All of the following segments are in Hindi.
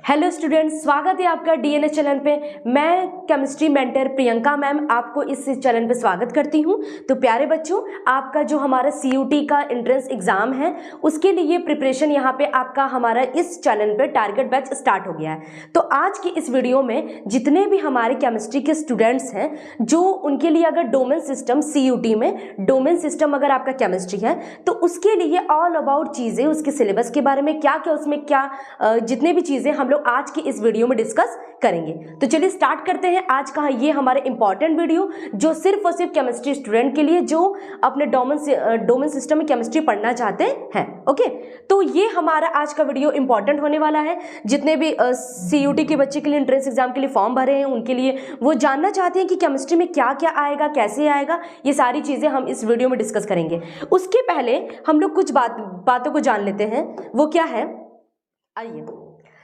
हेलो स्टूडेंट्स, स्वागत है आपका डीएनएस चैनल पे। मैं केमिस्ट्री मेंटर प्रियंका मैम आपको इस चैनल पे स्वागत करती हूँ। तो प्यारे बच्चों, आपका जो हमारा सीयूटी का एंट्रेंस एग्जाम है उसके लिए प्रिपरेशन यहाँ पे आपका हमारा इस चैनल पे टारगेट बैच स्टार्ट हो गया है। तो आज की इस वीडियो में जितने भी हमारे केमिस्ट्री के स्टूडेंट्स हैं जो उनके लिए अगर डोमेन सिस्टम सीयूटी में डोमेन सिस्टम अगर आपका केमिस्ट्री है तो उसके लिए ऑल अबाउट चीज़ें, उसके सिलेबस के बारे में क्या क्या उसमें क्या जितने भी चीज़ें हम लोग आज की इस वीडियो में डिस्कस करेंगे। तो चलिए स्टार्ट करते हैं आज का ये हमारा इंपॉर्टेंट वीडियो जो सिर्फ और सिर्फ केमिस्ट्री स्टूडेंट के लिए जो अपने डोमेन सिस्टम में केमिस्ट्री पढ़ना चाहते हैं। ओके, तो ये हमारा आज का वीडियो इंपॉर्टेंट होने वाला है। जितने भी सीयूटी के बच्चे के लिए एंट्रेंस एग्जाम के लिए फॉर्म भरे हैं उनके लिए वो जानना चाहते हैं कि केमिस्ट्री में क्या क्या आएगा, कैसे आएगा, ये सारी चीज़ें हम इस वीडियो में डिस्कस करेंगे। उसके पहले हम लोग कुछ बातों को जान लेते हैं। वो क्या है, आइए।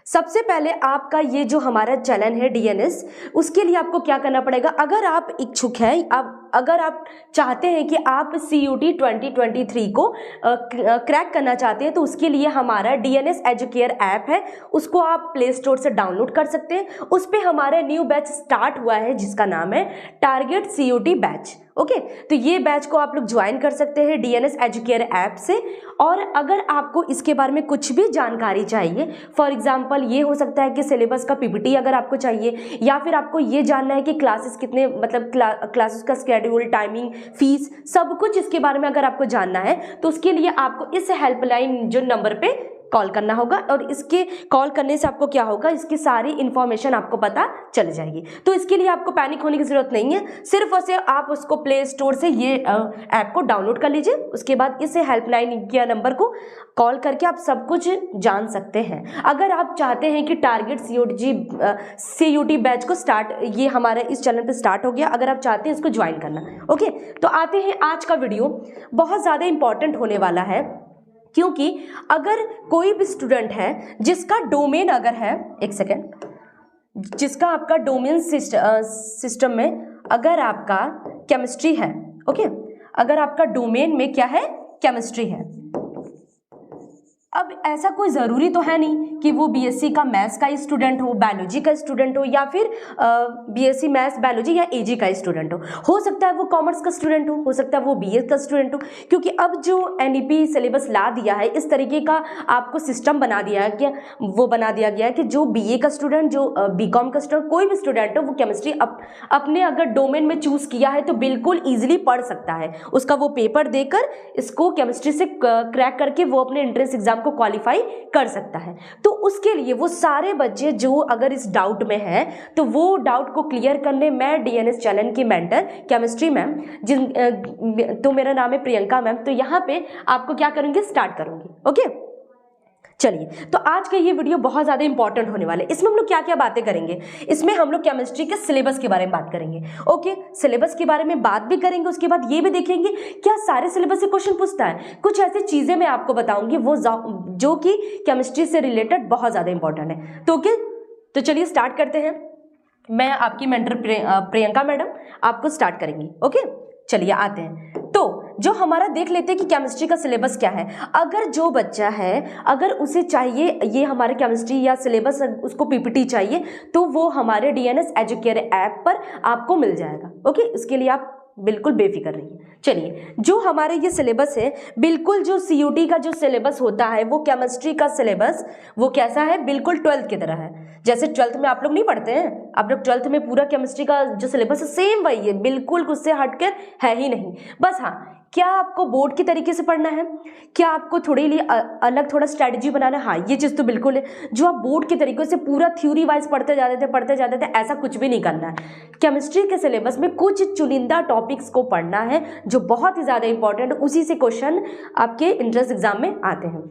सबसे पहले आपका ये जो हमारा चैनल है डीएनएस, उसके लिए आपको क्या करना पड़ेगा। अगर आप इच्छुक हैं, अगर आप चाहते हैं कि आप सीयूटी 2023 को क्रैक करना चाहते हैं तो उसके लिए हमारा डीएनएस एजुकेयर ऐप है, उसको आप प्ले स्टोर से डाउनलोड कर सकते हैं। उस पर हमारा न्यू बैच स्टार्ट हुआ है जिसका नाम है टारगेट सीयूटी बैच। ओके, तो ये बैच को आप लोग ज्वाइन कर सकते हैं डीएनएस एजुकेयर ऐप से। और अगर आपको इसके बारे में कुछ भी जानकारी चाहिए, फॉर एग्जांपल ये हो सकता है कि सिलेबस का पीपीटी अगर आपको चाहिए, या फिर आपको ये जानना है कि क्लासेस कितने, मतलब क्लासेस का शेड्यूल, टाइमिंग, फीस, सब कुछ इसके बारे में अगर आपको जानना है तो उसके लिए आपको इस हेल्पलाइन जो नंबर पे कॉल करना होगा। और इसके कॉल करने से आपको क्या होगा, इसकी सारी इंफॉर्मेशन आपको पता चल जाएगी। तो इसके लिए आपको पैनिक होने की जरूरत नहीं है, सिर्फ और सिर्फ आप उसको प्ले स्टोर से ये ऐप को डाउनलोड कर लीजिए। उसके बाद इस हेल्पलाइन के नंबर को कॉल करके आप सब कुछ जान सकते हैं। अगर आप चाहते हैं कि टारगेट सीयूटी बैच को स्टार्ट, ये हमारे इस चैनल पे स्टार्ट हो गया, अगर आप चाहते हैं इसको ज्वाइन करना। ओके, तो आते हैं आज का वीडियो बहुत ज़्यादा इंपॉर्टेंट होने वाला है, क्योंकि अगर कोई भी स्टूडेंट है जिसका डोमेन अगर है, एक सेकेंड, जिसका आपका डोमेन सिस्टम में अगर आपका केमिस्ट्री है, ओके, अगर आपका डोमेन में क्या है, केमिस्ट्री है। अब ऐसा कोई ज़रूरी तो है नहीं कि वो बीएससी का मैथ्स का स्टूडेंट हो, बायोलॉजी का स्टूडेंट हो, या फिर बीएससी मैथ्स बायोलॉजी या एजी का स्टूडेंट हो सकता है वो कॉमर्स का स्टूडेंट हो सकता है वो बीए का स्टूडेंट हो। क्योंकि अब जो एनईपी सिलेबस ला दिया है, इस तरीके का आपको सिस्टम बना दिया है कि वो बना दिया गया है कि जो बीए का स्टूडेंट, जो बीकॉम का स्टूडेंट, कोई भी स्टूडेंट हो, वो केमिस्ट्री अपने अगर डोमेन में चूज़ किया है तो बिल्कुल ईजिली पढ़ सकता है। उसका वो पेपर देकर इसको केमिस्ट्री से क्रैक करके वो अपने एंट्रेंस एग्जाम को क्वालिफाई कर सकता है। तो उसके लिए वो सारे बच्चे जो अगर इस डाउट में है तो वो डाउट को क्लियर करने मैं डीएनएस चैनल की मेंटर केमिस्ट्री मैम, तो मेरा नाम है प्रियंका मैम, तो यहाँ पे आपको क्या करूँगी, स्टार्ट करूँगी। ओके, चलिए, तो आज का ये वीडियो बहुत ज़्यादा इंपॉर्टेंट होने वाला है। इसमें हम लोग क्या क्या बातें करेंगे, इसमें हम लोग केमिस्ट्री के सिलेबस के बारे में बात करेंगे। ओके, सिलेबस के बारे में बात भी करेंगे, उसके बाद ये भी देखेंगे क्या सारे सिलेबस से क्वेश्चन पूछता है। कुछ ऐसी चीज़ें मैं आपको बताऊंगी वो जो कि केमिस्ट्री से रिलेटेड बहुत ज़्यादा इंपॉर्टेंट है। तो ओके, तो चलिए स्टार्ट करते हैं। मैं आपकी मेंटर प्रियंका मैडम आपको स्टार्ट करेंगी। ओके, चलिए आते हैं। तो जो हमारा देख लेते हैं कि केमिस्ट्री का सिलेबस क्या है। अगर जो बच्चा है, अगर उसे चाहिए ये हमारे केमिस्ट्री या सिलेबस, उसको पीपीटी चाहिए तो वो हमारे डीएनएस एजुकेयर ऐप पर आपको मिल जाएगा। ओके, इसके लिए आप बिल्कुल बेफिक्र रहिए। चलिए, जो हमारे ये सिलेबस है, बिल्कुल जो सीयूटी का जो सिलेबस होता है वो केमिस्ट्री का सिलेबस वो कैसा है, बिल्कुल 12th की तरह है। जैसे 12th में आप लोग नहीं पढ़ते हैं, आप लोग 12th में पूरा केमिस्ट्री का जो सिलेबस है सेम वही है, बिल्कुल उससे हटकर है ही नहीं। बस हाँ, क्या आपको बोर्ड के तरीके से पढ़ना है, क्या आपको थोड़े लिए अलग थोड़ा स्ट्रैटेजी बनाना है, हाँ ये चीज़ तो बिल्कुल है। जो आप बोर्ड के तरीके से पूरा थ्योरी वाइज पढ़ते जाते थे, ऐसा कुछ भी नहीं करना है। केमिस्ट्री के सिलेबस में कुछ चुनिंदा टॉपिक्स को पढ़ना है जो बहुत ही ज़्यादा इंपॉर्टेंट, उसी से क्वेश्चन आपके एंट्रेंस एग्जाम में आते हैं।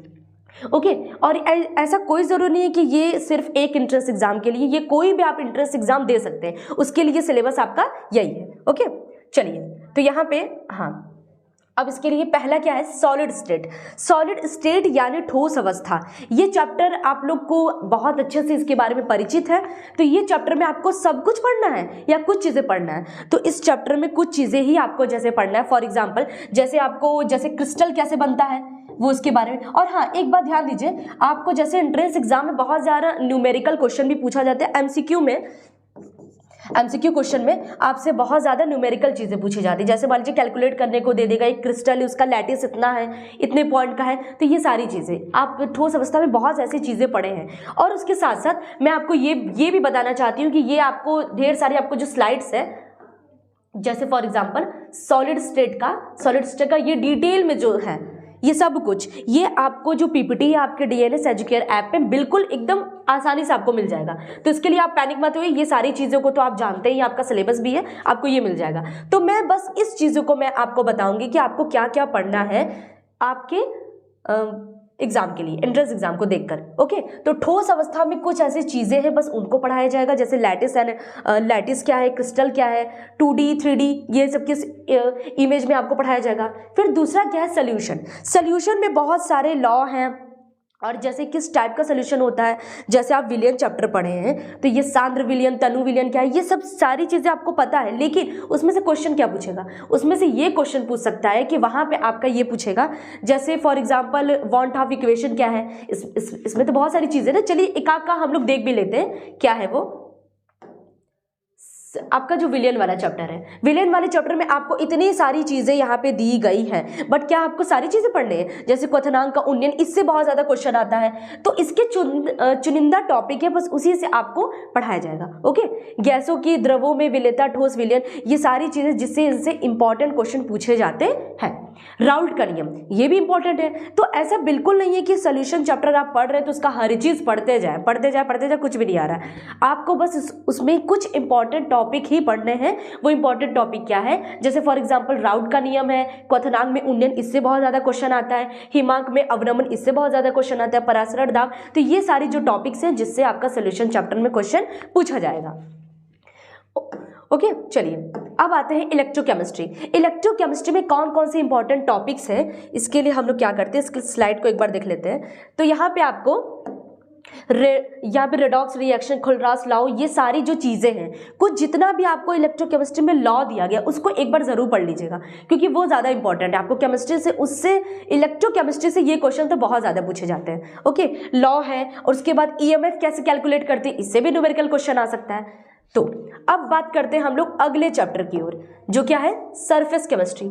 ओके, और ऐसा कोई ज़रूरी नहीं है कि ये सिर्फ एक एंट्रेंस एग्जाम के लिए, ये कोई भी आप एंट्रेंस एग्जाम दे सकते हैं, उसके लिए सिलेबस आपका यही है। ओके, चलिए, तो यहाँ पे हाँ, अब इसके लिए पहला क्या है, सॉलिड स्टेट। सॉलिड स्टेट यानी ठोस अवस्था। ये चैप्टर आप लोग को बहुत अच्छे से इसके बारे में परिचित है। तो ये चैप्टर में आपको सब कुछ पढ़ना है या कुछ चीज़ें पढ़ना है, तो इस चैप्टर में कुछ चीज़ें ही आपको जैसे पढ़ना है। फॉर एग्जाम्पल, जैसे आपको जैसे क्रिस्टल कैसे बनता है, वो उसके बारे में। और हाँ, एक बात ध्यान दीजिए, आपको जैसे एंट्रेंस एग्जाम में बहुत ज़्यादा न्यूमेरिकल क्वेश्चन भी पूछा जाता है। एमसीक्यू क्वेश्चन में आपसे बहुत ज़्यादा न्यूमेरिकल चीज़ें पूछी जाती है। जैसे मान लीजिए कैलकुलेट करने को दे देगा, एक क्रिस्टल है, उसका लैटिस इतना है, इतने पॉइंट का है। तो ये सारी चीज़ें आप ठोस अवस्था में बहुत ऐसी चीज़ें पढ़े हैं। और उसके साथ साथ मैं आपको ये भी बताना चाहती हूँ कि ये आपको ढेर सारी आपको जो स्लाइड्स है, जैसे फॉर एग्जाम्पल सॉलिड स्टेट का ये डिटेल में जो है ये सब कुछ, ये आपको जो पीपीटी है आपके डीएनएस एजुकेयर ऐप पे बिल्कुल एकदम आसानी से आपको मिल जाएगा। तो इसके लिए आप पैनिक मत होइए, ये सारी चीज़ों को तो आप जानते ही, आपका सिलेबस भी है, आपको ये मिल जाएगा। तो मैं बस इस चीज़ों को मैं आपको बताऊंगी कि आपको क्या क्या पढ़ना है आपके एग्जाम के लिए, एंट्रेंस एग्जाम को देखकर। ओके, तो ठोस अवस्था में कुछ ऐसी चीज़ें हैं, बस उनको पढ़ाया जाएगा। जैसे लैटिस क्या है, क्रिस्टल क्या है, 2D 3D, ये सब किस इमेज में आपको पढ़ाया जाएगा। फिर दूसरा क्या है, सोल्यूशन में बहुत सारे लॉ हैं, और जैसे किस टाइप का सोल्यूशन होता है। जैसे आप विलियन चैप्टर पढ़े हैं, तो ये सांद्र विलियन, तनु विलियन क्या है, ये सब सारी चीज़ें आपको पता है। लेकिन उसमें से क्वेश्चन क्या पूछेगा, उसमें से ये क्वेश्चन पूछ सकता है कि वहाँ पे आपका ये पूछेगा, जैसे for example one half equation क्या है। इसमें तो बहुत सारी चीज़ें ना, चलिए एक आध का हम लोग देख भी लेते हैं। क्या है वो, आपका जो विलियन वाला चैप्टर है, विलियन वाले चैप्टर में आपको इतनी सारी चीज़ें यहाँ पे दी गई हैं, बट क्या आपको सारी चीज़ें पढ़नी है। जैसे क्वथनांक का उन्नयन, इससे बहुत ज़्यादा क्वेश्चन आता है, तो इसके चुनिंदा टॉपिक है, बस उसी से आपको पढ़ाया जाएगा। ओके, गैसों की द्रवों में विलेयता, ठोस विलयन, ये सारी चीज़ें जिससे इनसे इंपॉर्टेंट क्वेश्चन पूछे जाते हैं। राउल्ट का नियम, ये भी इंपॉर्टेंट है। तो ऐसा बिल्कुल नहीं है कि सोल्यूशन चैप्टर आप पढ़ रहे हैं तो उसका हर चीज़ पढ़ते जाए, कुछ भी नहीं आ रहा है आपको। बस उसमें कुछ इंपॉर्टेंट टॉपिक ही पढ़ने हैं। वो इंपॉर्टेंट टॉपिक क्या है, जैसे फॉर एग्जांपल राउल्ट का नियम है, क्वथनांक में उन्नयन, इससे बहुत ज़्यादा क्वेश्चन आता है, हिमांक में अवनमन, इससे बहुत ज़्यादा क्वेश्चन आता है, परासरण दाब। तो ये सारी जो टॉपिक्स हैं जिससे आपका सोल्यूशन चैप्टर में क्वेश्चन पूछा जाएगा। ओके, चलिए अब आते हैं इलेक्ट्रोकेमिस्ट्री में कौन कौन से इंपॉर्टेंट टॉपिक्स हैं। इसके लिए हम लोग क्या करते हैं, इसके स्लाइड को एक बार देख लेते हैं। तो यहाँ पे आपको यहाँ पे रेडॉक्स रिएक्शन, खुलरास लॉ, ये सारी जो चीज़ें हैं, कुछ जितना भी आपको इलेक्ट्रोकेमिस्ट्री में लॉ दिया गया उसको एक बार ज़रूर पढ़ लीजिएगा, क्योंकि वो ज़्यादा इंपॉर्टेंट है। आपको केमिस्ट्री से, उससे इलेक्ट्रोकेमिस्ट्री से ये क्वेश्चन तो बहुत ज़्यादा पूछे जाते हैं। ओके, लॉ है, और उसके बाद ईएमएफ कैसे कैलकुलेट करते हैं, इससे भी न्यूमेरिकल क्वेश्चन आ सकता है। तो अब बात करते हैं हम लोग अगले चैप्टर की ओर, जो क्या है, सरफेस केमिस्ट्री,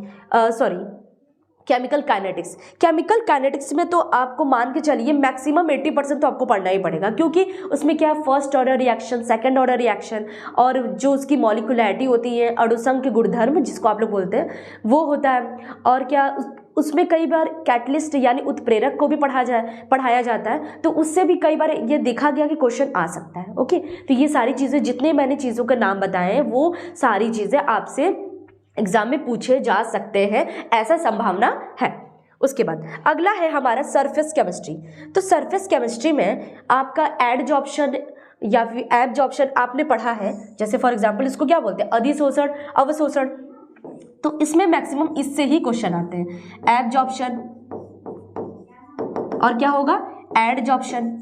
केमिकल काइनेटिक्स में तो आपको मान के चलिए मैक्सिमम 80% तो आपको पढ़ना ही पड़ेगा, क्योंकि उसमें क्या है, first order reaction, second order reaction, और जो उसकी मॉलिक्युलैरिटी होती है, अणुसंख्य गुणधर्म जिसको आप लोग बोलते हैं, वो होता है। और क्या उसमें कई बार कैटलिस्ट यानी उत्प्रेरक को भी पढ़ाया जाता है, तो उससे भी कई बार ये देखा गया कि क्वेश्चन आ सकता है। ओके, तो ये सारी चीज़ें, जितने मैंने चीज़ों के नाम बताए हैं, वो सारी चीज़ें आपसे एग्जाम में पूछे जा सकते हैं, ऐसा संभावना है। उसके बाद अगला है हमारा सरफेस केमिस्ट्री। तो सरफेस केमिस्ट्री में आपका एडजॉर्प्शन या फिर एब्जॉर्प्शन आपने पढ़ा है। जैसे फॉर एग्जांपल इसको क्या बोलते हैं, अधिशोषण, अवशोषण। तो इसमें मैक्सिमम इससे ही क्वेश्चन आते हैं, एब्जॉर्प्शन और क्या होगा, एडजॉर्प्शन।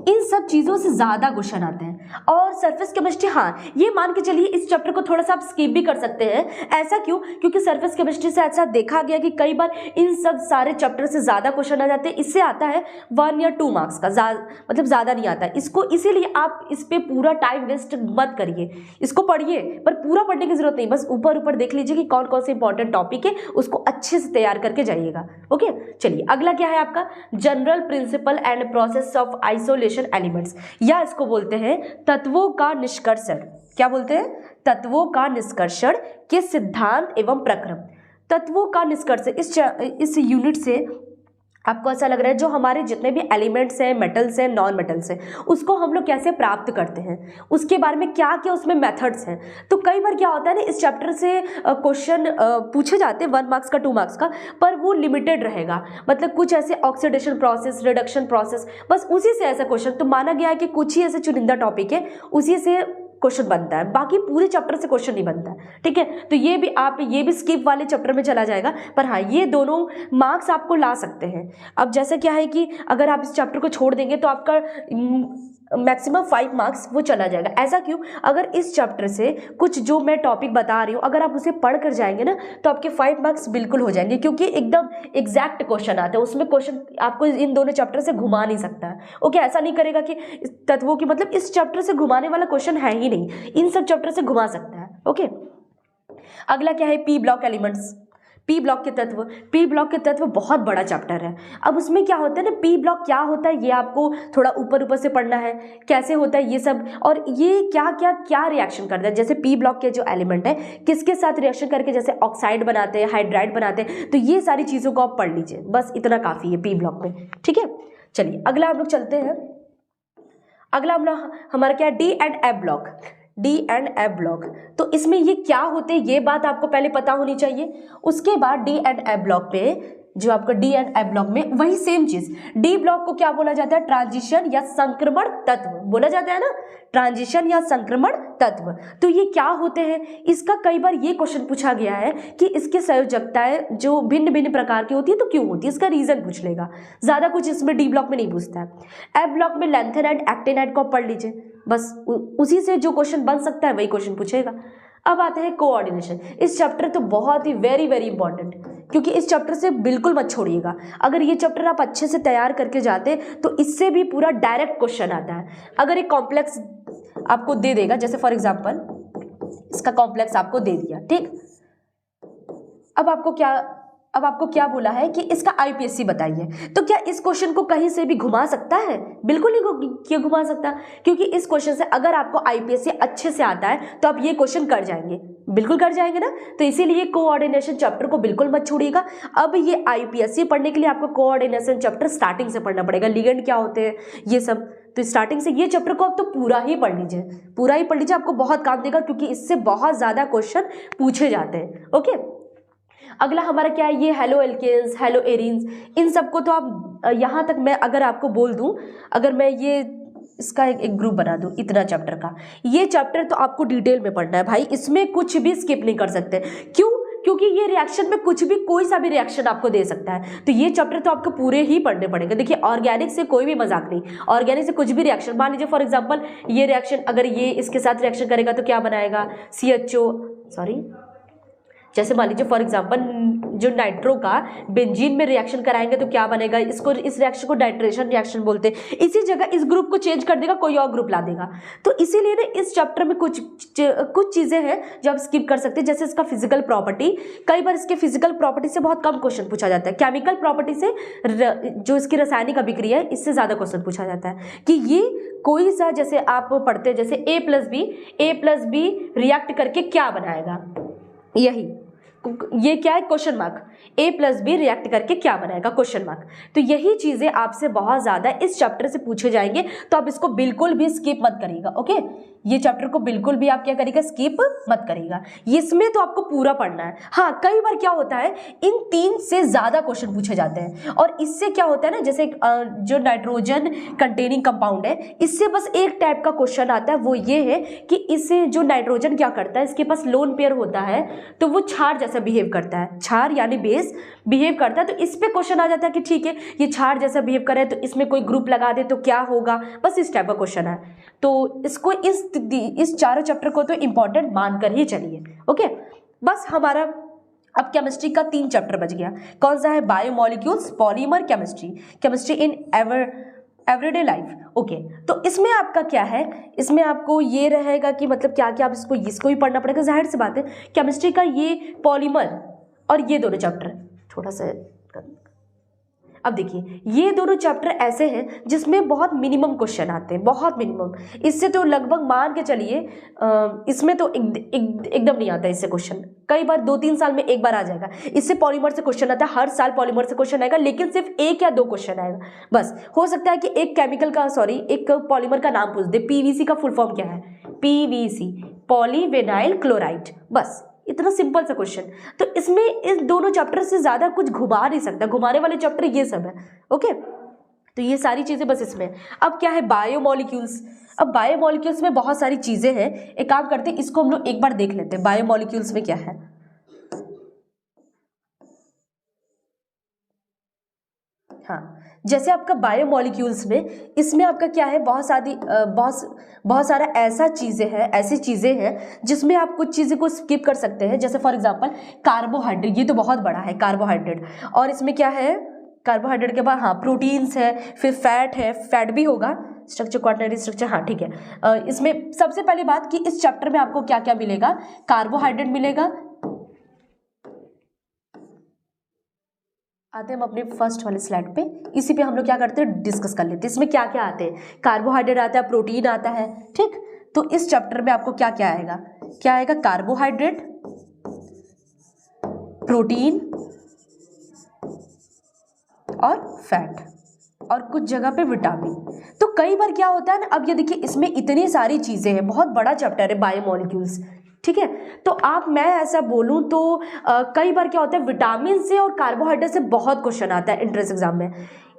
इन सब चीज़ों से ज़्यादा क्वेश्चन आते हैं। और सरफेस केमिस्ट्री, हाँ, ये मान के चलिए इस चैप्टर को थोड़ा सा आप स्किप भी कर सकते हैं। ऐसा क्यों, क्योंकि सरफेस केमिस्ट्री से ऐसा देखा गया कि कई बार इन सब सारे चैप्टर से ज़्यादा क्वेश्चन आ जाते हैं। इससे आता है 1 या 2 मार्क्स का, मतलब ज़्यादा नहीं आता है इसको। इसीलिए आप इस पर पूरा टाइम वेस्ट मत करिए, इसको पढ़िए, पर पूरा पढ़ने की जरूरत नहीं, बस ऊपर ऊपर देख लीजिए कि कौन कौन से इंपॉर्टेंट टॉपिक है, उसको अच्छे से तैयार करके जाइएगा। ओके, चलिए अगला क्या है आपका, general principle and process of isolation elements, या इसको बोलते हैं तत्वों का निष्कर्षण। क्या बोलते हैं, तत्वों का निष्कर्षण के सिद्धांत एवं प्रक्रम। तत्वों का निष्कर्षण, इस यूनिट से आपको ऐसा लग रहा है जो हमारे जितने भी एलिमेंट्स हैं, मेटल्स हैं, नॉन मेटल्स हैं, उसको हम लोग कैसे प्राप्त करते हैं, उसके बारे में क्या क्या उसमें मेथड्स हैं। तो कई बार क्या होता है ना, इस चैप्टर से क्वेश्चन पूछे जाते हैं 1 मार्क्स का, 2 मार्क्स का, पर वो लिमिटेड रहेगा। मतलब कुछ ऐसे ऑक्सीडेशन प्रोसेस, रिडक्शन प्रोसेस, बस उसी से ऐसा क्वेश्चन, तो माना गया है कि कुछ ही ऐसे चुनिंदा टॉपिक है उसी से क्वेश्चन बनता है, बाकी पूरे चैप्टर से क्वेश्चन नहीं बनता है। ठीक है, तो ये भी स्किप वाले चैप्टर में चला जाएगा, पर हाँ, ये दोनों मार्क्स आपको ला सकते हैं। अब जैसे क्या है कि अगर आप इस चैप्टर को छोड़ देंगे तो आपका मैक्सिमम 5 मार्क्स वो चला जाएगा। ऐसा क्यों? अगर इस चैप्टर से कुछ जो मैं टॉपिक बता रही हूँ अगर आप उसे पढ़ कर जाएंगे ना तो आपके 5 मार्क्स बिल्कुल हो जाएंगे, क्योंकि एकदम एग्जैक्ट क्वेश्चन आता है उसमें। क्वेश्चन आपको इन दोनों चैप्टर से घुमा नहीं सकता है। ओके, ऐसा नहीं करेगा कि तत्वों की मतलब इस चैप्टर से घुमाने वाला क्वेश्चन है ही नहीं, इन सब चैप्टर से घुमा सकता है। ओके, अगला क्या है? P block elements. P block के तत्व। पी ब्लॉक के तत्व बहुत बड़ा चैप्टर है। अब उसमें क्या होता है ना, पी ब्लॉक क्या होता है ये आपको थोड़ा ऊपर ऊपर से पढ़ना है, कैसे होता है ये सब, और ये क्या क्या क्या रिएक्शन करता है। जैसे पी ब्लॉक के जो एलिमेंट है किसके साथ रिएक्शन करके जैसे ऑक्साइड बनाते हैं, हाइड्राइड बनाते हैं, तो ये सारी चीज़ों को आप पढ़ लीजिए, बस इतना काफ़ी है पी ब्लॉक में। ठीक है, चलिए अगला हम लोग चलते हैं। अगला हमारा क्या है? D and F block. D and F block, तो इसमें ये क्या होते हैं ये बात आपको पहले पता होनी चाहिए। उसके बाद डी एंड एफ ब्लॉक पे जो आपका डी एंड एफ ब्लॉक में वही सेम चीज। डी ब्लॉक को क्या बोला जाता है? ट्रांजिशन या संक्रमण तत्व बोला जाता है ना, ट्रांजिशन या संक्रमण तत्व। तो ये क्या होते हैं? इसका कई बार ये क्वेश्चन पूछा गया है कि इसके संयोजकताएं जो भिन्न भिन्न प्रकार की होती है तो क्यों होती है, इसका रीजन पूछ लेगा। ज्यादा कुछ इसमें डी ब्लॉक में नहीं पूछता है। एफ ब्लॉक में लैंथेनाइड एक्टिनाइड को पढ़ लीजिए, बस उसी से जो क्वेश्चन बन सकता है वही क्वेश्चन पूछेगा। अब आते हैं कोऑर्डिनेशन। इस चैप्टर तो बहुत ही वेरी वेरी इंपॉर्टेंट, क्योंकि इस चैप्टर से बिल्कुल मत छोड़िएगा। अगर ये चैप्टर आप अच्छे से तैयार करके जाते तो इससे भी पूरा डायरेक्ट क्वेश्चन आता है। अगर एक कॉम्प्लेक्स आपको दे देगा, जैसे फॉर एग्जांपल इसका कॉम्प्लेक्स आपको दे दिया, ठीक, अब आपको क्या बोला है कि इसका आईपीएससी बताइए, तो क्या इस क्वेश्चन को कहीं से भी घुमा सकता है? बिल्कुल नहीं क्यों घुमा सकता, क्योंकि इस क्वेश्चन से अगर आपको आईपीएससी अच्छे से आता है तो आप ये क्वेश्चन कर जाएंगे, बिल्कुल कर जाएंगे ना। तो इसीलिए कोऑर्डिनेशन चैप्टर को बिल्कुल मत छोड़िएगा। अब ये आईपीएससी पढ़ने के लिए आपको कोऑर्डिनेशन चैप्टर स्टार्टिंग से पढ़ना पड़ेगा, लिगेंड क्या होते हैं ये सब। तो स्टार्टिंग से ये चैप्टर को आप तो पूरा ही पढ़ लीजिए, पूरा ही पढ़ लीजिए, आपको बहुत काम देगा, क्योंकि इससे बहुत ज्यादा क्वेश्चन पूछे जाते हैं। ओके, अगला हमारा क्या है? ये हेलो एल्केन्स, हेलो एरीन्स, इन सबको तो आप यहाँ तक मैं अगर आपको बोल दूं, अगर मैं ये इसका एक ग्रुप बना दूं इतना चैप्टर का, ये चैप्टर तो आपको डिटेल में पढ़ना है भाई, इसमें कुछ भी स्किप नहीं कर सकते। क्यों? क्योंकि ये रिएक्शन में कुछ भी कोई सा भी रिएक्शन आपको दे सकता है, तो ये चैप्टर तो आपको पूरे ही पढ़ने पड़ेंगे। देखिए ऑर्गेनिक से कोई भी मजाक नहीं, ऑर्गेनिक से कुछ भी रिएक्शन, मान लीजिए फॉर एग्जांपल ये रिएक्शन अगर ये इसके साथ रिएक्शन करेगा तो क्या बनाएगा? जैसे मान लीजिए फॉर एग्जांपल जो नाइट्रो का बेंजीन में रिएक्शन कराएंगे तो क्या बनेगा? इसको, इस रिएक्शन को नाइट्रेशन रिएक्शन बोलते हैं। इसी जगह इस ग्रुप को चेंज कर देगा, कोई और ग्रुप ला देगा। तो इसीलिए ना इस चैप्टर में कुछ चीजें हैं जो आप स्किप कर सकते हैं, जैसे इसका फिजिकल प्रॉपर्टी। कई बार इसके फिजिकल प्रॉपर्टी से बहुत कम क्वेश्चन पूछा जाता है, केमिकल प्रॉपर्टी से जो इसकी रासायनिक अभिक्रिया है इससे ज्यादा क्वेश्चन पूछा जाता है कि ये कोई सा, जैसे आप पढ़ते हैं जैसे ए प्लस बी रिएक्ट करके क्या बनाएगा, यही ये क्या है? Question mark. A plus B react करके क्या बनाएगा? Question mark. तो यही चीजें आपसे बहुत ज्यादा इस चैप्टर से पूछे जाएंगे, तो आप इसको बिल्कुल भी स्किप मत करिएगा। ओके, ये चैप्टर को बिल्कुल भी आप क्या करिएगा? स्किप मत करिएगा। इसमें तो आपको पूरा पढ़ना है। हाँ, कई बार क्या होता है इन 3 से ज्यादा क्वेश्चन पूछे जाते हैं, और इससे क्या होता है ना, जैसे जो नाइट्रोजन कंटेनिंग कंपाउंड है इससे बस एक टाइप का क्वेश्चन आता है, वो ये है कि इससे जो नाइट्रोजन क्या करता है, इसके पास लोन पेयर होता है तो वो क्षार जैसा बिहेव करता है, क्षार यानी बेस बिहेव करता है। तो इस पे क्वेश्चन आ जाता है कि ठीक है ये क्षार जैसा बिहेव करे तो इसमें कोई ग्रुप लगा दे तो क्या होगा, बस इस टाइप का क्वेश्चन है। तो इसको इस चारों चैप्टर को तो इंपॉर्टेंट मानकर ही चलिए। ओके, बस हमारा अब केमिस्ट्री का 3 चैप्टर बच गया। कौन सा है? Biomolecules, polymer chemistry in everyday life. Okay, तो इसमें आपका क्या है? इसमें आपको ये रहेगा कि मतलब क्या क्या आप इसको भी पढ़ना पड़ेगा, जाहिर सी बात है। केमिस्ट्री का ये पॉलीमर और ये दोनों चैप्टर थोड़ा सा, अब देखिए ये दोनों चैप्टर ऐसे हैं जिसमें बहुत मिनिमम क्वेश्चन आते हैं, बहुत मिनिमम। इससे तो लगभग मान के चलिए इसमें तो एकदम नहीं आता इससे क्वेश्चन, कई बार 2-3 साल में एक बार आ जाएगा। इससे पॉलीमर से क्वेश्चन आता है, हर साल पॉलीमर से क्वेश्चन आएगा, लेकिन सिर्फ 1 या 2 क्वेश्चन आएगा बस। हो सकता है कि एक पॉलीमर का नाम पूछ दे, पीवीसी का फुल फॉर्म क्या है? पीवीसी, पॉलीविनाइल क्लोराइड, बस इतना सिंपल सा क्वेश्चन। तो इसमें इस दोनों चैप्टर से ज्यादा कुछ घुमा नहीं सकता, घुमाने वाले चैप्टर ये सब है। ओके, तो ये सारी चीजें बस इसमें। अब क्या है? बायोमोलिक्यूल्स। अब बायोमोलिक्यूल्स में बहुत सारी चीजें हैं, एक काम करते हैं इसको हम लोग एक बार देख लेते हैं बायोमोलिक्यूल्स में क्या है। हाँ, जैसे आपका बायोमोलिक्यूल्स में, इसमें आपका क्या है, बहुत सारा ऐसी चीज़ें हैं जिसमें आप कुछ चीज़ें को स्किप कर सकते हैं। जैसे फॉर एग्जांपल कार्बोहाइड्रेट, ये तो बहुत बड़ा है कार्बोहाइड्रेट, और इसमें क्या है, कार्बोहाइड्रेट के बाद हाँ प्रोटीन्स है, फिर फैट है, फैट भी होगा, स्ट्रक्चर क्वाटरनरी स्ट्रक्चर, हाँ ठीक है। इसमें सबसे पहली बात कि इस चैप्टर में आपको क्या क्या मिलेगा, कार्बोहाइड्रेट मिलेगा। आते हैं हम अपने फर्स्ट वाले स्लाइड पे, इसी पे हम लोग क्या करते हैं, डिस्कस कर लेते हैं इसमें क्या क्या आते हैं। कार्बोहाइड्रेट आता है, प्रोटीन आता है, ठीक। तो इस चैप्टर में आपको क्या क्या आएगा, कार्बोहाइड्रेट, प्रोटीन और फैट, और कुछ जगह पे विटामिन। तो कई बार क्या होता है ना, अब ये देखिए इसमें इतनी सारी चीजें हैं, बहुत बड़ा चैप्टर है बायोमोलिक्यूल्स, ठीक है। तो मैं ऐसा बोलूं तो कई बार क्या होता है, विटामिन से और कार्बोहाइड्रेट से बहुत क्वेश्चन आता है एंट्रेंस एग्जाम में,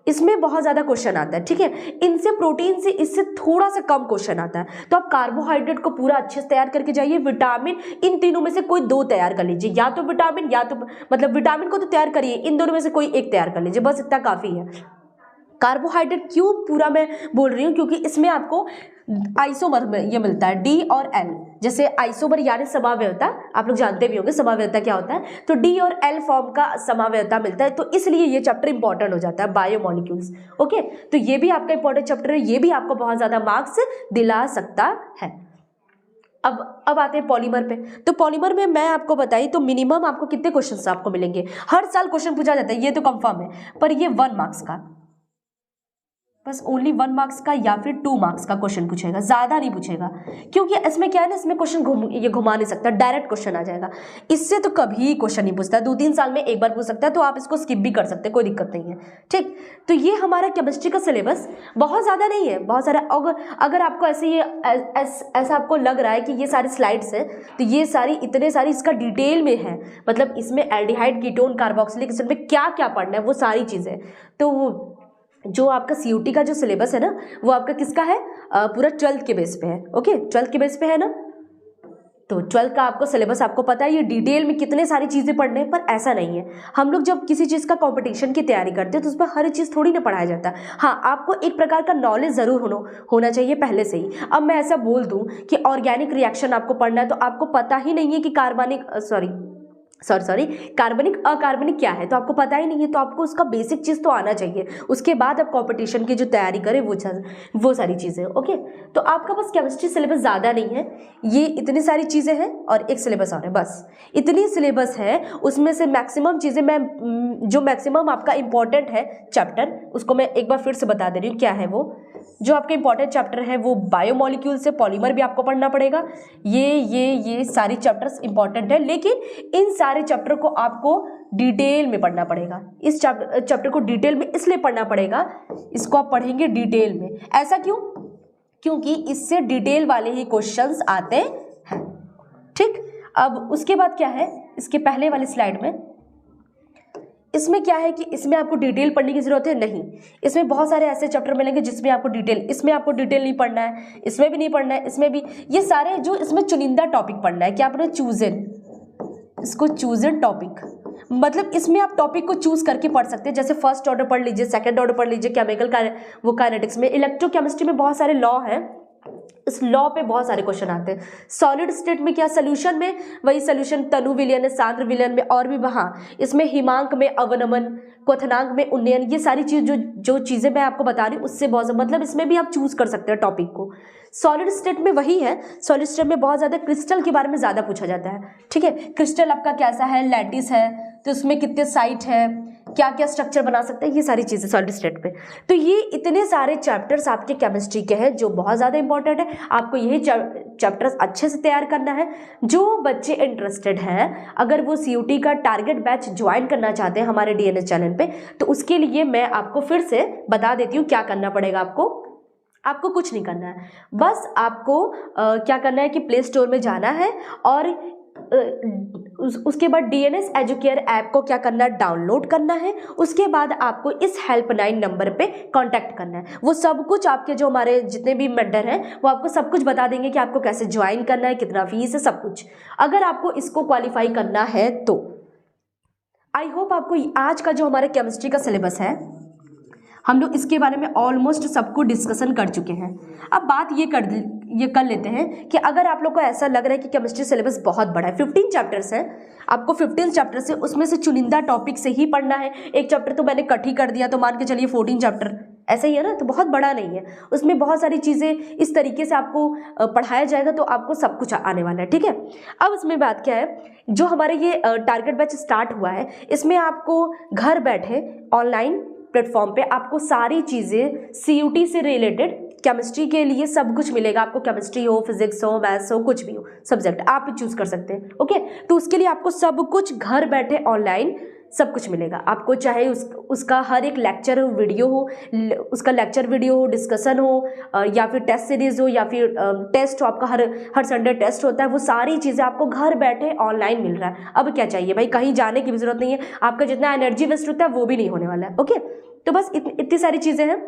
इसमें बहुत ज़्यादा क्वेश्चन आता है, ठीक है। इनसे प्रोटीन से इससे थोड़ा सा कम क्वेश्चन आता है। तो आप कार्बोहाइड्रेट को पूरा अच्छे से तैयार करके जाइए, विटामिन इन तीनों में से कोई दो तैयार कर लीजिए, या तो विटामिन या तो मतलब विटामिन को तो तैयार करिए, इन दोनों में से कोई एक तैयार कर लीजिए, बस इतना काफ़ी है। कार्बोहाइड्रेट क्यों पूरा मैं बोल रही हूँ, क्योंकि इसमें आपको आइसोमर में ये मिलता है, डी और एल। जैसे आइसोमर यानी समावयवता, आप लोग जानते भी होंगे समावयवता क्या होता है, तो डी और एल फॉर्म का समावयवता मिलता है, तो इसलिए ये चैप्टर इंपॉर्टेंट हो जाता है बायोमोलिक्यूल्स। ओके, तो ये भी आपका इंपॉर्टेंट चैप्टर है, ये भी आपको बहुत ज्यादा मार्क्स दिला सकता है। अब आते हैं पॉलीमर पे। तो पॉलीमर में मैं आपको बताई तो मिनिमम आपको कितने क्वेश्चन आपको मिलेंगे, हर साल क्वेश्चन पूछा जाता है, ये तो कंफर्म है, पर ये 1 मार्क्स का, बस ओनली 1 मार्क्स का या फिर 2 मार्क्स का क्वेश्चन पूछेगा, ज्यादा नहीं पूछेगा, क्योंकि इसमें क्या है ना, इसमें क्वेश्चन घुमा नहीं सकता, डायरेक्ट क्वेश्चन आ जाएगा। इससे तो कभी क्वेश्चन नहीं पूछता, 2-3 साल में एक बार पूछ सकता है, तो आप इसको स्किप भी कर सकते हैं, कोई दिक्कत नहीं है, ठीक। तो ये हमारा केमिस्ट्री का सिलेबस बहुत ज्यादा नहीं है, बहुत सारा। अगर आपको ऐसा आपको लग रहा है कि ये सारी स्लाइड्स है, तो ये सारी इतने सारी इसका डिटेल में है, मतलब इसमें एल्डिहाइड, कीटोन, कार्बोक्सिलिक एसिड में क्या क्या पढ़ना है वो सारी चीजें। तो जो आपका सीयूटी का जो सिलेबस है ना, वो आपका किसका है, पूरा 12th के बेस पे है। ओके, 12th के बेस पे है ना, तो 12th का आपको सिलेबस आपको पता है, ये डिटेल में कितने सारी चीजें पढ़ने हैं, पर ऐसा नहीं है। हम लोग जब किसी चीज का कंपटीशन की तैयारी करते हैं तो उसमें हर चीज थोड़ी ना पढ़ाया जाता है। हाँ, आपको एक प्रकार का नॉलेज जरूर होना चाहिए पहले से ही। अब मैं ऐसा बोल दूं कि ऑर्गेनिक रिएक्शन आपको पढ़ना है, तो आपको पता ही नहीं है कि कार्बनिक अकार्बनिक क्या है, तो आपको पता ही नहीं है, तो आपको उसका बेसिक चीज तो आना चाहिए, उसके बाद आप कंपटीशन की जो तैयारी करें वो सारी चीजें। ओके, तो आपका बस केमिस्ट्री सिलेबस ज्यादा नहीं है, ये इतनी सारी चीजें हैं और एक सिलेबस और है, बस इतनी सिलेबस है। उसमें से मैक्सिमम चीजें जो मैक्सिमम आपका इंपॉर्टेंट है चैप्टर, उसको मैं एक बार फिर से बता दे रही हूँ क्या है वो। जो आपके इंपॉर्टेंट चैप्टर है वो बायोमोलिक्यूल से, पॉलीमर भी आपको पढ़ना पड़ेगा, ये सारी चैप्टर्स इंपॉर्टेंट है, लेकिन इन सारे चैप्टर को आपको डिटेल में पढ़ना पड़ेगा। इस चैप्टर को डिटेल में इसलिए पढ़ना पड़ेगा, इसको आप पढ़ेंगे डिटेल में, ऐसा क्यों, क्योंकि इससे डिटेल वाले ही क्वेश्चंस आते हैं, ठीक। अब उसके बाद क्या है, इसके पहले वाली स्लाइड में इसमें क्या है कि इसमें आपको डिटेल पढ़ने की जरूरत है नहीं, इसमें बहुत सारे ऐसे चैप्टर मिलेंगे जिसमें आपको डिटेल, इसमें आपको डिटेल नहीं पढ़ना है, इसमें भी नहीं पढ़ना है, इसमें भी, ये सारे जो इसमें चुनिंदा टॉपिक पढ़ना है, क्या आपने इसको चूजन टॉपिक, मतलब इसमें आप टॉपिक को चूज करके पढ़ सकते हैं। जैसे फर्स्ट ऑर्डर पढ़ लीजिए, सेकंड ऑर्डर पढ़ लीजिए, केमिकल का वो काइनेटिक्स में, इलेक्ट्रोकेमिस्ट्री में बहुत सारे लॉ हैं, इस लॉ पे बहुत सारे क्वेश्चन आते हैं। सॉलिड स्टेट में क्या, सोल्यूशन में वही सोल्यूशन तनु विलयन है, सांद्र विलयन में, और भी वहाँ इसमें हिमांक में अवनमन, क्वथनांक में उन्नयन, ये सारी चीज जो चीजें मैं आपको बता रही हूँ उससे बहुत, मतलब इसमें भी आप चूज कर सकते हैं टॉपिक को। सॉलिड स्टेट में वही है, सॉलिड स्टेट में बहुत ज्यादा क्रिस्टल के बारे में ज्यादा पूछा जाता है, ठीक है। क्रिस्टल आपका कैसा है, लैटिस है, तो उसमें कितने साइट है, क्या क्या स्ट्रक्चर बना सकते हैं, ये सारी चीजें सॉलिड स्टेट पे। तो ये इतने सारे चैप्टर्स आपके केमिस्ट्री के हैं जो बहुत ज्यादा इंपॉर्टेंट है, आपको यही चैप्टर्स अच्छे से तैयार करना है। जो बच्चे इंटरेस्टेड हैं, अगर वो सीयूटी का टारगेट बैच ज्वाइन करना चाहते हैं हमारे डीएनएस चैनल पे, तो उसके लिए मैं आपको फिर से बता देती हूँ क्या करना पड़ेगा। आपको कुछ नहीं करना है, बस आपको क्या करना है कि प्ले स्टोर में जाना है और उसके बाद डीएनएस एजुकेयर ऐप को क्या करना है, डाउनलोड करना है। उसके बाद आपको इस हेल्पलाइन नंबर पे कांटेक्ट करना है। वो सब कुछ आपके जो हमारे जितने भी मेंटर हैं वो आपको सब कुछ बता देंगे कि आपको कैसे ज्वाइन करना है, कितना फीस है, सब कुछ। अगर आपको इसको क्वालिफाई करना है तो आई होप आपको आज का जो हमारे केमिस्ट्री का सिलेबस है हम लोग इसके बारे में ऑलमोस्ट सबको डिस्कशन कर चुके हैं। अब बात ये कर लेते हैं कि अगर आप लोग को ऐसा लग रहा है कि केमिस्ट्री सिलेबस बहुत बड़ा है, 15 चैप्टर्स हैं, आपको 15 चैप्टर्स है, उसमें से चुनिंदा टॉपिक से ही पढ़ना है। एक चैप्टर तो मैंने कट ही कर दिया, तो मान के चलिए 14 चैप्टर, ऐसा ही है ना, तो बहुत बड़ा नहीं है। उसमें बहुत सारी चीज़ें इस तरीके से आपको पढ़ाया जाएगा, तो आपको सब कुछ आने वाला है, ठीक है। अब इसमें बात क्या है, जो हमारे ये टारगेट बैच स्टार्ट हुआ है, इसमें आपको घर बैठे ऑनलाइन प्लेटफॉर्म पे आपको सारी चीज़ें CUT से रिलेटेड केमिस्ट्री के लिए सब कुछ मिलेगा। आपको केमिस्ट्री हो, फिजिक्स हो, मैथ्स हो, कुछ भी हो सब्जेक्ट आप चूज कर सकते हैं, ओके। तो उसके लिए आपको सब कुछ घर बैठे ऑनलाइन सब कुछ मिलेगा। आपको चाहे उसका हर एक लेक्चर वीडियो हो, उसका लेक्चर वीडियो हो, डिस्कशन हो, या फिर टेस्ट सीरीज हो, या फिर टेस्ट हो, आपका हर संडे टेस्ट होता है, वो सारी चीज़ें आपको घर बैठे ऑनलाइन मिल रहा है। अब क्या चाहिए भाई, कहीं जाने की भी जरूरत नहीं है, आपका जितना एनर्जी वेस्ट होता है वो भी नहीं होने वाला है, ओके। तो बस इतनी सारी चीज़ें हैं।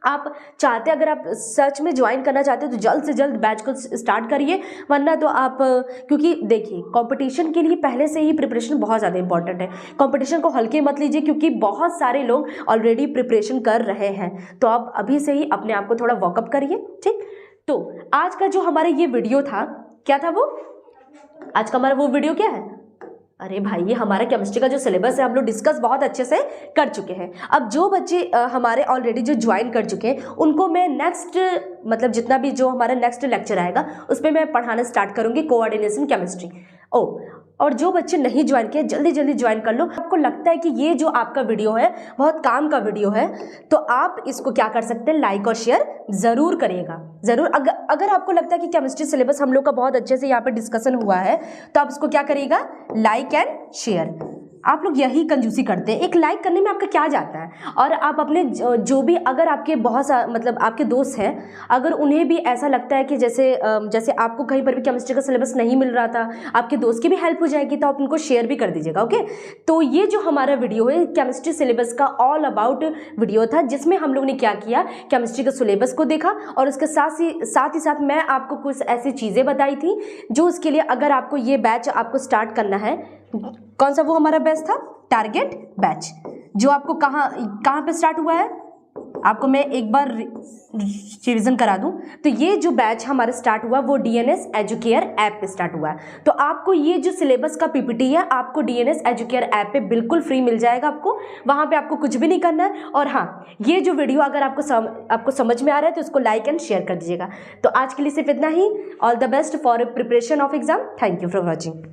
आप चाहते अगर आप सर्च में ज्वाइन करना चाहते हो तो जल्द से जल्द बैच को स्टार्ट करिए, वरना तो आप, क्योंकि देखिए कंपटीशन के लिए पहले से ही प्रिपरेशन बहुत ज़्यादा इंपॉर्टेंट है। कंपटीशन को हल्के मत लीजिए, क्योंकि बहुत सारे लोग ऑलरेडी प्रिपरेशन कर रहे हैं, तो आप अभी से ही अपने आप को थोड़ा वॉकअप करिए, ठीक। तो आज का जो हमारा ये वीडियो था, क्या था वो, आज का हमारा वो वीडियो क्या है, अरे भाई ये हमारा केमिस्ट्री का जो सिलेबस है हम लोग डिस्कस बहुत अच्छे से कर चुके हैं। अब जो बच्चे हमारे ऑलरेडी जो ज्वाइन कर चुके हैं उनको मैं नेक्स्ट, मतलब जितना भी जो हमारा नेक्स्ट लेक्चर आएगा उस पर मैं पढ़ाना स्टार्ट करूंगी कोऑर्डिनेशन केमिस्ट्री। और जो बच्चे नहीं ज्वाइन किए जल्दी जल्दी ज्वाइन कर लो। आपको लगता है कि ये जो आपका वीडियो है बहुत काम का वीडियो है, तो आप इसको क्या कर सकते हैं, लाइक और शेयर ज़रूर करिएगा, ज़रूर। अगर आपको लगता है कि केमिस्ट्री सिलेबस हम लोग का बहुत अच्छे से यहाँ पे डिस्कशन हुआ है, तो आप इसको क्या करिएगा, लाइक एंड शेयर। आप लोग यही कंजूसी करते हैं, एक लाइक करने में आपका क्या जाता है। और आप अपने जो भी, अगर आपके बहुत सा मतलब आपके दोस्त हैं, अगर उन्हें भी ऐसा लगता है कि जैसे आपको कहीं पर भी केमिस्ट्री का सिलेबस नहीं मिल रहा था, आपके दोस्त की भी हेल्प हो जाएगी, तो आप उनको शेयर भी कर दीजिएगा, ओके। तो ये जो हमारा वीडियो है केमिस्ट्री सिलेबस का ऑल अबाउट वीडियो था, जिसमें हम लोग ने क्या किया, केमिस्ट्री के सिलेबस को देखा, और उसके साथ ही साथ मैं आपको कुछ ऐसी चीज़ें बताई थी जो उसके लिए, अगर आपको ये बैच आपको स्टार्ट करना है, कौन सा वो हमारा बैच था, टारगेट बैच, जो आपको कहाँ पे स्टार्ट हुआ है, आपको मैं एक बार रिवीजन करा दूं। तो ये जो बैच हमारा स्टार्ट हुआ वो DNS एजुकेयर ऐप पे स्टार्ट हुआ है। तो आपको ये जो सिलेबस का PPT है आपको DNS एजुकेयर ऐप पे बिल्कुल फ्री मिल जाएगा। आपको वहां पे आपको कुछ भी नहीं करना है। और हाँ, ये जो वीडियो अगर आपको समझ में आ रहा है तो इसको लाइक एंड शेयर कर दीजिएगा। तो आज के लिए सिर्फ इतना ही। All the best for preparation of exam. Thank you for watching.